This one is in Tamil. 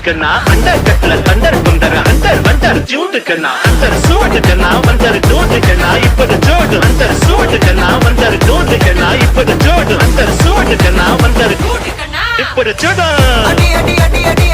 சூட்டுக்குன்னா அண்டர் கட்ல தண்டர் குண்டர் அண்டர் வண்டர் ஜூட்டுக்குன்னா அண்டர் சூட்டுக்குன்னா வண்டர் ஜூட்டுக்குன்னா இப்படி ஜோடு அண்டர் சூட்டுக்குன்னா வண்டர் ஜூட்டுக்குன்னா இப்படி ஜோடு அண்டர் சூட்டுக்குன்னா வண்டர் இப்படி ஜோடு அடி அடி அடி அடி